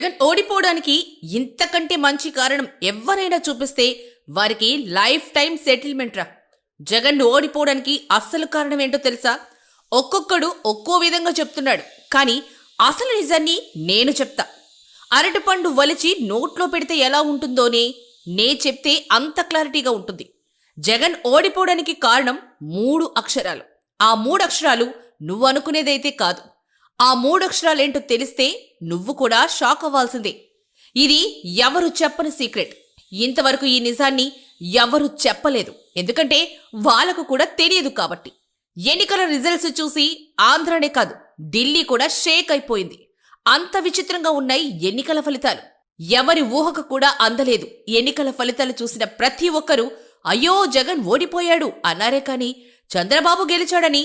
జగన్ ఓడిపోవడానికి ఇంతకంటే మంచి కారణం ఎవరైనా చూపిస్తే వారికి లైఫ్ టైం సెటిల్మెంట్ రా. జగన్ ఓడిపోవడానికి అస్సలు కారణం ఏంటో తెలుసా? ఒక్కొక్కడు ఒక్కో విధంగా చెప్తున్నాడు, కానీ అసలు నిజాన్ని నేను చెప్తా. అరటిపండు వలిచి నోట్లో పెడితే ఎలా ఉంటుందోనే నే చెప్తే అంత క్లారిటీగా ఉంటుంది. జగన్ ఓడిపోవడానికి కారణం 3 అక్షరాలు. ఆ 3 అక్షరాలు నువ్వు అనుకునేదైతే కాదు. ఆ 3 అక్షరాలేంటో తెలిస్తే నువ్వు కూడా షాక్ అవ్వాల్సిందే. ఇది ఎవరు చెప్పని సీక్రెట్. ఇంతవరకు ఈ నిజాన్ని ఎవరు చెప్పలేదు, ఎందుకంటే వాళ్ళకు కూడా తెలియదు కాబట్టి. ఎన్నికల రిజల్ట్స్ చూసి ఆంధ్రానే కాదు, ఢిల్లీ కూడా షేక్ అయిపోయింది. అంత విచిత్రంగా ఉన్నాయి ఎన్నికల ఫలితాలు. ఎవరి ఊహకు కూడా అందలేదు. ఎన్నికల ఫలితాలు చూసిన ప్రతి ఒక్కరూ అయ్యో జగన్ ఓడిపోయాడు అన్నారే కానీ చంద్రబాబు గెలిచాడని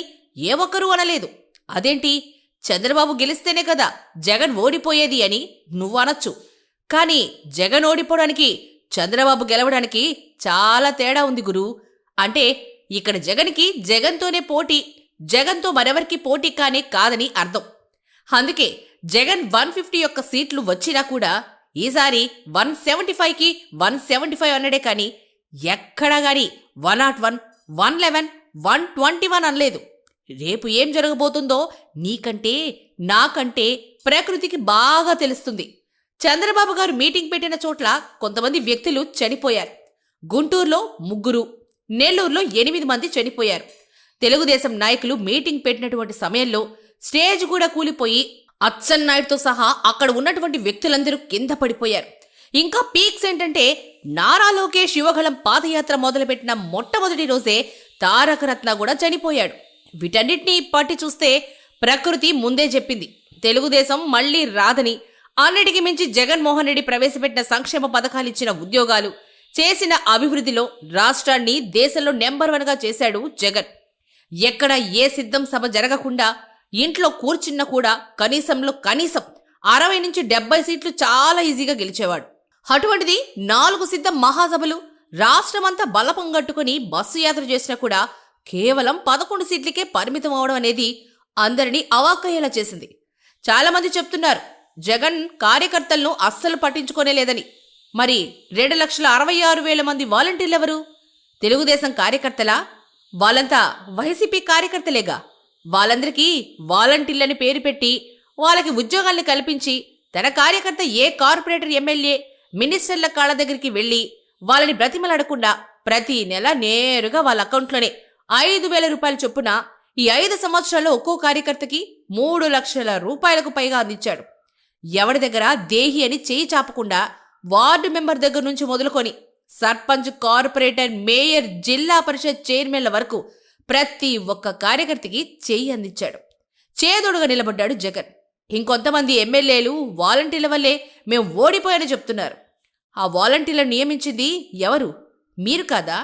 ఏ ఒక్కరూ అనలేదు. అదేంటి, చంద్రబాబు గెలిస్తేనే కదా జగన్ ఓడిపోయేది అని నువ్వు అనొచ్చు. కానీ జగన్ ఓడిపోవడానికి చంద్రబాబు గెలవడానికి చాలా తేడా ఉంది గురు. అంటే ఇక్కడ జగన్కి జగన్తోనే పోటీ, జగన్తో మరెవరికి పోటీ కానే కాదని అర్థం. అందుకే జగన్ 150 యొక్క సీట్లు వచ్చినా కూడా ఈసారి 175కి 175 అన్నడే కానీ ఎక్కడా గాని 101, 111, 121 అనలేదు. రేపు ఏం జరగబోతుందో నీకంటే నాకంటే ప్రకృతికి బాగా తెలుస్తుంది. చంద్రబాబు గారు మీటింగ్ పెట్టిన చోట్ల కొంతమంది వ్యక్తులు చనిపోయారు. గుంటూరులో 3, నెల్లూరులో 8 మంది చనిపోయారు. తెలుగుదేశం నాయకులు మీటింగ్ పెట్టినటువంటి సమయంలో స్టేజ్ కూడా కూలిపోయి అచ్చెన్నాయుడుతో సహా అక్కడ ఉన్నటువంటి వ్యక్తులందరూ కింద పడిపోయారు. ఇంకా పీక్స్ ఏంటంటే నారా లోకేష్ యువగళం పాదయాత్ర మొదలుపెట్టిన మొట్టమొదటి రోజే తారక రత్న కూడా చనిపోయాడు. వీటన్నిటినీ పట్టి చూస్తే ప్రకృతి ముందే చెప్పింది తెలుగుదేశం మళ్లీ రాదని. అన్నిటికీ మించి జగన్మోహన్ రెడ్డి ప్రవేశపెట్టిన సంక్షేమ పథకాలిచ్చిన ఉద్యోగాలు, చేసిన అభివృద్ధిలో రాష్ట్రాన్ని దేశంలో నెంబర్ 1గా చేశాడు జగన్. ఎక్కడ ఏ సిద్ధం సభ జరగకుండా ఇంట్లో కూర్చున్నా కూడా కనీసం 60 నుంచి 70 సీట్లు చాలా ఈజీగా గెలిచేవాడు. అటువంటిది 4 సిద్ధం మహాసభలు రాష్ట్రమంతా బలపం గట్టుకుని బస్సు యాత్ర చేసినా కూడా కేవలం 11 సీట్లకే పరిమితం అవడం అనేది అందరినీ అవాక్కయ్యేలా చేసింది. చాలా మంది చెప్తున్నారు జగన్ కార్యకర్తలను అస్సలు పట్టించుకోనేలేదని. మరి 2,66,000 మంది వాలంటీర్లెవరు? తెలుగుదేశం కార్యకర్తలా? వాళ్ళంతా వైసీపీ కార్యకర్తలేగా. వాళ్ళందరికీ వాలంటీర్లని పేరు పెట్టి వాళ్ళకి ఉద్యోగాల్ని కల్పించి తన కార్యకర్త ఏ కార్పొరేటర్, ఎమ్మెల్యే, మినిస్టర్ల కాళ్ళ దగ్గరికి వెళ్లి వాళ్ళని బ్రతిమలాడకుండా ప్రతి నెల నేరుగా వాళ్ళ అకౌంట్లోనే 5,000 రూపాయల చొప్పున ఈ 5 సంవత్సరాల్లో ఒక్కో కార్యకర్తకి 3 లక్షల రూపాయలకు పైగా అందించాడు. ఎవరి దగ్గర దేహి అని చేయి చాపకుండా వార్డు మెంబర్ దగ్గర నుంచి మొదలుకొని సర్పంచ్, కార్పొరేటర్, మేయర్, జిల్లా పరిషత్ చైర్మన్ల వరకు ప్రతి ఒక్క కార్యకర్తకి చేయి అందించాడు. చేదోడుగా నిలబడ్డాడు జగన్. ఇంకొంతమంది ఎమ్మెల్యేలు వాలంటీర్ల వల్లే మేం ఓడిపోయాని చెప్తున్నారు. ఆ వాలంటీర్లను నియమించింది ఎవరు? మీరు కాదా?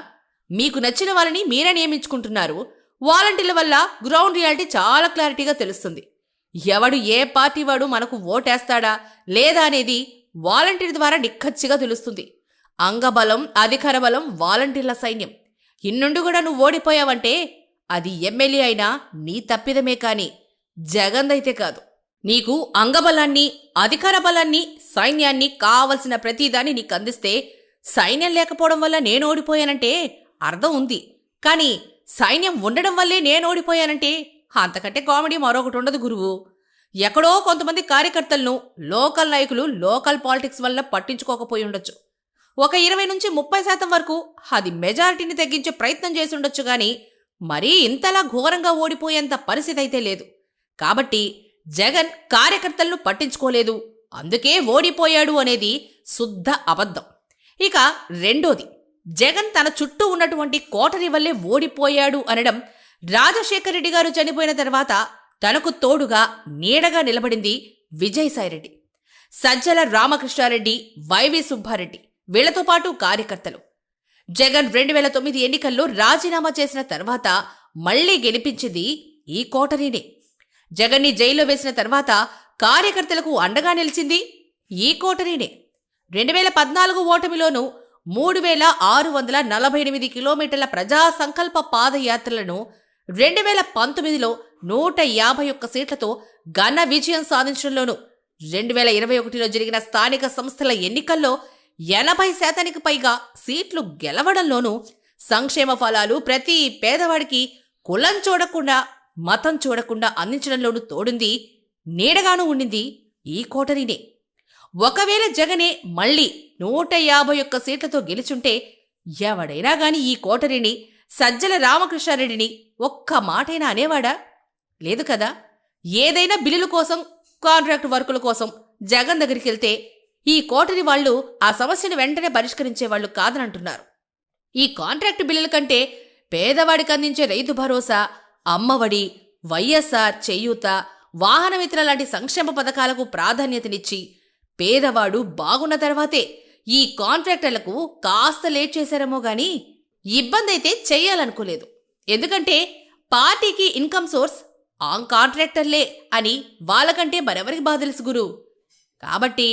మీకు నచ్చిన వాళ్ళని మీరే నియమించుకుంటున్నారు. వాలంటీర్ల వల్ల గ్రౌండ్ రియాలిటీ చాలా క్లారిటీగా తెలుస్తుంది. ఎవడు ఏ పార్టీ వాడు మనకు ఓటేస్తాడా లేదా అనేది వాలంటీర్ ద్వారా నిక్కచ్చిగా తెలుస్తుంది. అంగబలం, అధికార బలం వాలంటీర్ల సైన్యం. ఇన్నుండి కూడా నువ్వు ఓడిపోయావంటే అది ఎమ్మెల్యే అయినా నీ తప్పిదమే కాని జగన్దైతే కాదు. నీకు అంగబలాన్ని, అధికార బలాన్ని, సైన్యాన్ని కావలసిన ప్రతిదాన్ని నీకు అందిస్తే సైన్యం లేకపోవడం వల్ల నేను ఓడిపోయానంటే అర్థం ఉంది. కానీ సైన్యం ఉండడం వల్లే నేను ఓడిపోయానంటే అంతకంటే కామెడీ మరొకటి ఉండదు గురువు. ఎక్కడో కొంతమంది కార్యకర్తలను లోకల్ నాయకులు లోకల్ పాలిటిక్స్ వల్ల పట్టించుకోకపోయి ఉండొచ్చు. ఒక 20 నుంచి 30% వరకు అది మెజారిటీని తగ్గించే ప్రయత్నం చేసి ఉండొచ్చు. గాని మరీ ఇంతలా ఘోరంగా ఓడిపోయేంత పరిస్థితి అయితే లేదు. కాబట్టి జగన్ కార్యకర్తలను పట్టించుకోలేదు, అందుకే ఓడిపోయాడు అనేది శుద్ధ అబద్ధం. ఇక రెండోది, జగన్ తన చుట్టూ ఉన్నటువంటి కోటరి వల్లే ఓడిపోయాడు అనడం. రాజశేఖర రెడ్డి గారు చనిపోయిన తర్వాత తనకు తోడుగా నీడగా నిలబడింది విజయసాయిరెడ్డి, సజ్జల రామకృష్ణారెడ్డి, వైవి సుబ్బారెడ్డి, వీళ్లతో పాటు కార్యకర్తలు. జగన్ 2009 ఎన్నికల్లో రాజీనామా చేసిన తర్వాత మళ్లీ గెలిపించింది ఈ కోటరీనే. జగన్ని జైల్లో వేసిన తర్వాత కార్యకర్తలకు అండగా నిలిచింది ఈ కోటరీనే. 2014 ఓటమిలోనూ 3,648 కిలోమీటర్ల ప్రజా సంకల్ప పాదయాత్రలను 2019లో 151 సీట్లతో ఘన విజయం సాధించడంలోనూ 2021లో జరిగిన స్థానిక సంస్థల ఎన్నికల్లో 80% పైగా సీట్లు గెలవడంలోనూ సంక్షేమ ఫలాలు ప్రతి పేదవాడికి కులం చూడకుండా మతం చూడకుండా అందించడంలోనూ తోడుంది, నీడగాను ఉండింది ఈ కోటరీనే. ఒకవేళ జగనే మళ్ళీ 151 సీట్లతో గెలుచుంటే ఎవడైనా గాని ఈ కోటరీని, సజ్జల రామకృష్ణారెడ్డిని ఒక్క మాటైనా అనేవాడా? లేదు కదా. ఏదైనా బిల్లుల కోసం, కాంట్రాక్ట్ వర్కుల కోసం జగన్ దగ్గరికి వెళ్తే ఈ కోటరీ వాళ్ళు ఆ సమస్యను వెంటనే పరిష్కరించేవాళ్లు కాదనంటున్నారు. ఈ కాంట్రాక్ట్ బిల్లుల కంటే పేదవాడికి అందించే రైతు భరోసా, అమ్మఒడి, వైఎస్ఆర్ చేయూత, వాహన మిత్ర లాంటి సంక్షేమ పథకాలకు ప్రాధాన్యతనిచ్చి పేదవాడు బాగున్న తర్వాతే ఈ కాంట్రాక్టర్లకు కాస్త లేట్ చేశారేమో గాని ఇబ్బంది అయితే చెయ్యాలనుకోలేదు. ఎందుకంటే పార్టీకి ఇన్కమ్ సోర్స్ ఆ కాంట్రాక్టర్లే అని వాళ్ళకంటే మరెవరికి బాధ తెలుసు గురు. కాబట్టి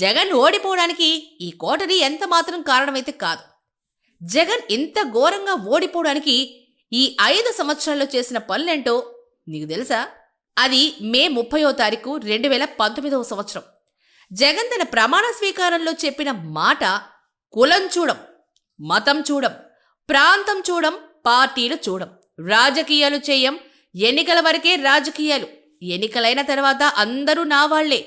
జగన్ ఓడిపోవడానికి ఈ కోటరీ ఎంత మాత్రం కారణమైతే కాదు. జగన్ ఇంత ఘోరంగా ఓడిపోవడానికి ఈ 5 సంవత్సరాల్లో చేసిన పనులేంటో నీకు తెలుసా? అది మే 30వ తారీఖు 2019వ సంవత్సరం. జగన్ తన ప్రమాణ స్వీకారంలో చెప్పిన మాట, కులం చూడం, మతం చూడం, ప్రాంతం చూడం, పార్టీలు చూడం, రాజకీయాలు చేయం, ఎన్నికల వరకే రాజకీయాలు, ఎన్నికలైన తర్వాత అందరూ నా వాళ్లే,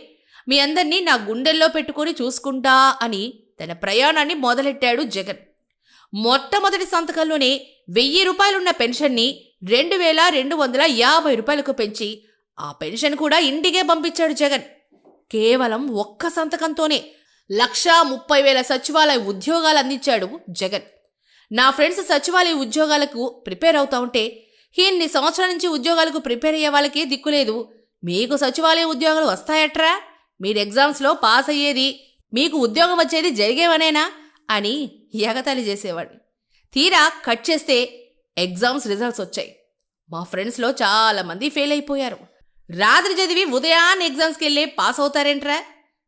మీ అందర్నీ నా గుండెల్లో పెట్టుకుని చూసుకుంటా అని తన ప్రయాణాన్ని మొదలెట్టాడు జగన్. మొట్టమొదటి సంతకంలోనే 1000 రూపాయలున్న పెన్షన్ని 2250 రూపాయలకు పెంచి ఆ పెన్షన్ కూడా ఇంటికే పంపించాడు జగన్. కేవలం ఒక్క సంతకంతోనే 1,30,000 సచివాలయ ఉద్యోగాలు అందించాడు జగన్. నా ఫ్రెండ్స్ సచివాలయ ఉద్యోగాలకు ప్రిపేర్ అవుతా ఉంటే, ఇన్ని సంవత్సరాల నుంచి ఉద్యోగాలకు ప్రిపేర్ అయ్యే వాళ్ళకే దిక్కులేదు, మీకు సచివాలయ ఉద్యోగాలు వస్తాయట్రా, మీరు ఎగ్జామ్స్లో పాస్ అయ్యేది, మీకు ఉద్యోగం వచ్చేది జరిగేవనేనా అని ఎగతాళి చేసేవాడు. తీరా కట్ చేస్తే ఎగ్జామ్స్ రిజల్ట్స్ వచ్చాయి. మా ఫ్రెండ్స్లో చాలామంది ఫెయిల్ అయిపోయారు. రాత్రి చదివి ఉదయాన్నే ఎగ్జామ్స్కి వెళ్ళి పాస్ అవుతారేంట్రా?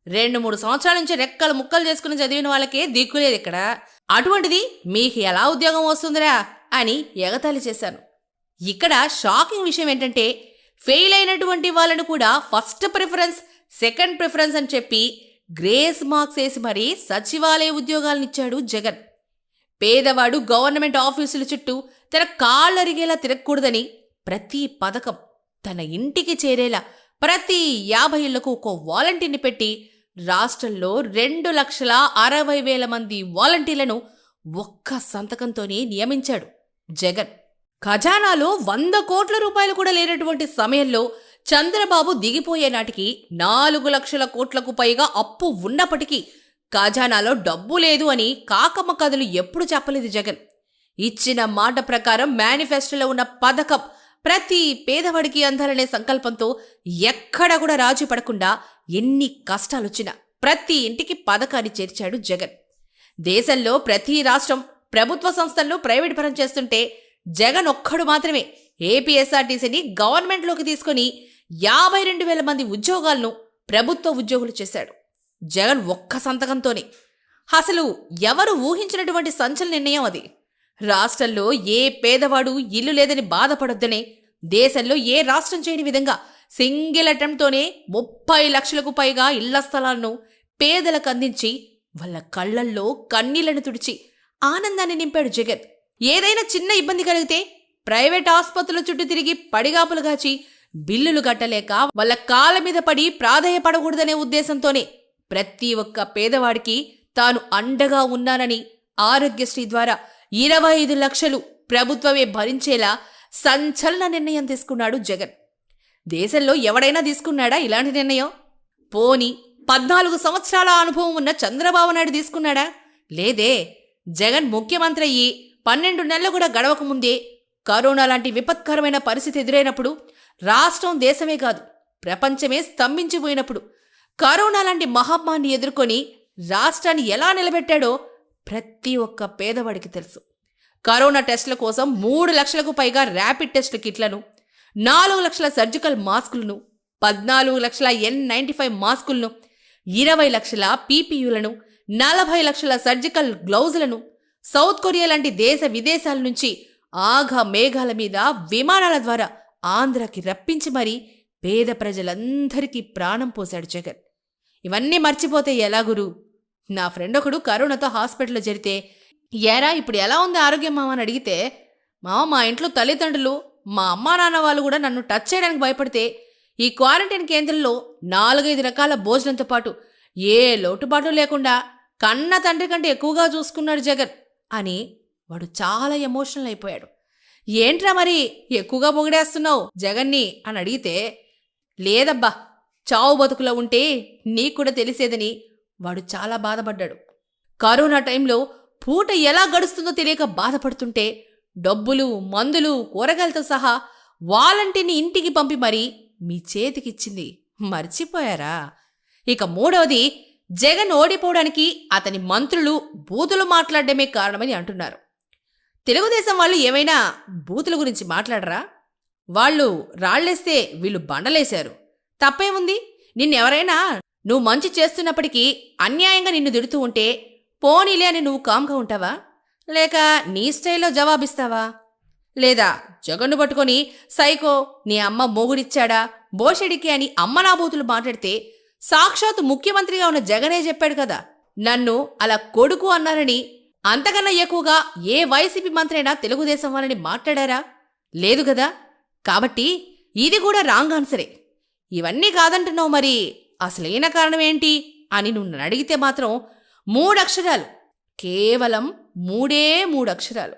2-3 సంవత్సరాల నుంచి రెక్కలు ముక్కలు చేసుకుని చదివిన వాళ్ళకే దిక్కులేదు ఇక్కడ, అటువంటిది మీకు ఎలా ఉద్యోగం వస్తుందిరా అని ఎగతాళి చేశాను. ఇక్కడ షాకింగ్ విషయం ఏంటంటే, ఫెయిల్ అయినటువంటి వాళ్ళను కూడా ఫస్ట్ ప్రిఫరెన్స్, సెకండ్ ప్రిఫరెన్స్ అని చెప్పి గ్రేస్ మార్క్స్ వేసి మరీ సచివాలయ ఉద్యోగాలనిచ్చాడు జగన్. పేదవాడు గవర్నమెంట్ ఆఫీసుల చుట్టూ తన కాళ్ళరిగేలా తిరగకూడదని ప్రతి పథకం తన ఇంటికి చేరేలా ప్రతి 50 ఇళ్లకు ఒక్కో వాలంటీర్ని పెట్టి రాష్ట్రంలో 2,60,000 మంది వాలంటీర్లను ఒక్క సంతకంతోనే నియమించాడు జగన్. ఖజానాలో 100 కోట్ల రూపాయలు కూడా లేనటువంటి సమయంలో చంద్రబాబు దిగిపోయే నాటికి 4 లక్షల కోట్లకు పైగా అప్పు ఉన్నప్పటికీ ఖజానాలో డబ్బు లేదు అని కాకమ్మ కథలు ఎప్పుడు చెప్పలేదు జగన్. ఇచ్చిన మాట ప్రకారం మేనిఫెస్టోలో ఉన్న పథకం ప్రతి పేదవాడికి అందాలనే సంకల్పంతో ఎక్కడా కూడా రాజీ పడకుండా ఎన్ని కష్టాలొచ్చినా ప్రతి ఇంటికి పథకాన్ని చేర్చాడు జగన్. దేశంలో ప్రతి రాష్ట్రం ప్రభుత్వ సంస్థలను ప్రైవేట్ పరం చేస్తుంటే జగన్ ఒక్కడు మాత్రమే ఏపీఎస్ఆర్టీసీని గవర్నమెంట్లోకి తీసుకుని 52,000 మంది ఉద్యోగాలను ప్రభుత్వ ఉద్యోగులు చేశాడు జగన్ ఒక్క సంతకంతోనే. అసలు ఎవరు ఊహించినటువంటి సంచలన నిర్ణయం అది. రాష్ట్రంలో ఏ పేదవాడు ఇల్లు లేదని బాధపడొద్దనే దేశంలో ఏ రాష్ట్రం చేయని విధంగా సింగిల్ అటెంప్ట్తోనే 30 లక్షలకు పైగా ఇళ్ల స్థలాలను పేదలకు అందించి వాళ్ళ కళ్లల్లో కన్నీళ్లను తుడిచి ఆనందాన్ని నింపాడు జగన్. ఏదైనా చిన్న ఇబ్బంది కలిగితే ప్రైవేట్ ఆసుపత్రుల చుట్టూ తిరిగి పడిగాపులు గాచి బిల్లులు కట్టలేక వాళ్ళ కాళ్ళ మీద పడి ప్రాధేయపడకూడదనే ఉద్దేశంతోనే ప్రతి ఒక్క పేదవాడికి తాను అండగా ఉన్నానని ఆరోగ్యశ్రీ ద్వారా 25 లక్షలు ప్రభుత్వమే భరించేలా సంచలన నిర్ణయం తీసుకున్నాడు జగన్. దేశంలో ఎవడైనా తీసుకున్నాడా ఇలాంటి నిర్ణయం? పోనీ 14 సంవత్సరాల అనుభవం ఉన్న చంద్రబాబు నాయుడు తీసుకున్నాడా? లేదే. జగన్ ముఖ్యమంత్రి అయ్యి 12 నెలలు కూడా గడవకముందే కరోనా లాంటి విపత్కరమైన పరిస్థితి ఎదురైనప్పుడు, రాష్ట్రం దేశమే కాదు ప్రపంచమే స్తంభించిపోయినప్పుడు కరోనా లాంటి మహమ్మారిని ఎదుర్కొని రాష్ట్రాన్ని ఎలా నిలబెట్టాడో ప్రతి ఒక్క పేదవాడికి తెలుసు. కరోనా టెస్టుల కోసం 3 లక్షలకు పైగా ర్యాపిడ్ టెస్ట్ కిట్లను, 4 లక్షల సర్జికల్ మాస్కులను, 14 లక్షల N95 మాస్కులను, 20 లక్షల పీపీయూలను, 40 లక్షల సర్జికల్ గ్లౌజులను సౌత్ కొరియా లాంటి దేశ విదేశాల నుంచి ఆఘ మేఘాల మీద విమానాల ద్వారా ఆంధ్రాకి రప్పించి మరీ పేద ప్రజలందరికీ ప్రాణం పోశాడు జగన్. ఇవన్నీ మర్చిపోతే ఎలా గురు? నా ఫ్రెండ్ ఒకడు కరోనాతో హాస్పిటల్లో చేరితే, ఏరా ఇప్పుడు ఎలా ఉంది ఆరోగ్యం మామ అని అడిగితే, మామ మా ఇంట్లో తల్లిదండ్రులు, మా అమ్మా నాన్న వాళ్ళు కూడా నన్ను టచ్ చేయడానికి భయపడితే ఈ క్వారంటైన్ కేంద్రంలో 4-5 రకాల భోజనంతో పాటు ఏ లోటుపాటు లేకుండా కన్న తండ్రి కంటే ఎక్కువగా చూసుకున్నాడు జగన్ అని వాడు చాలా ఎమోషనల్ అయిపోయాడు. ఏంట్రా మరి ఎక్కువగా పొగిడేస్తున్నావు జగన్ని అని అడిగితే, లేదబ్బా చావు బతుకులో ఉంటే నీకు కూడా తెలిసేదని వాడు చాలా బాధపడ్డాడు. కరోనా టైంలో పూట ఎలా గడుస్తుందో తెలియక బాధపడుతుంటే డబ్బులు, మందులు, కూరగాయలతో సహా వాలంటీర్ని ఇంటికి పంపి మరీ మీ చేతికిచ్చింది మర్చిపోయారా? ఇక మూడవది, జగన్ ఓడిపోవడానికి అతని మంత్రులు బూతులు మాట్లాడడమే కారణమని అంటున్నారు. తెలుగుదేశం వాళ్ళు ఏమైనా బూతుల గురించి మాట్లాడరా? వాళ్ళు రాళ్లేస్తే వీళ్ళు బండలేశారు. తప్పేముంది? నిన్నెవరైనా నువ్వు మంచి చేస్తున్నప్పటికీ అన్యాయంగా నిన్ను తిడుతూ ఉంటే పోనీలే అని నువ్వు కామ్గా ఉంటావా? లేక నీ స్టైల్లో జవాబిస్తావా? లేదా జగన్ను పట్టుకొని సైకో, నీ అమ్మ మొగుడిచ్చాడా, బోషెడికి అని అమ్మనాబూతులు మాట్లాడితే సాక్షాత్ ముఖ్యమంత్రిగా ఉన్న జగనే చెప్పాడు కదా నన్ను అలా కొడుకు అన్నారని. అంతకన్నా ఎక్కువగా ఏ వైసీపీ మంత్రి అయినా తెలుగుదేశం వాళ్ళని మాట్లాడారా? లేదు కదా. కాబట్టి ఇది కూడా రాంగ్ ఆన్సరే. ఇవన్నీ కాదంటున్నావు, మరి అసలైన కారణం ఏంటి అని నువ్వు అడిగితే మాత్రం 3 అక్షరాలు, కేవలం 3 అక్షరాలు.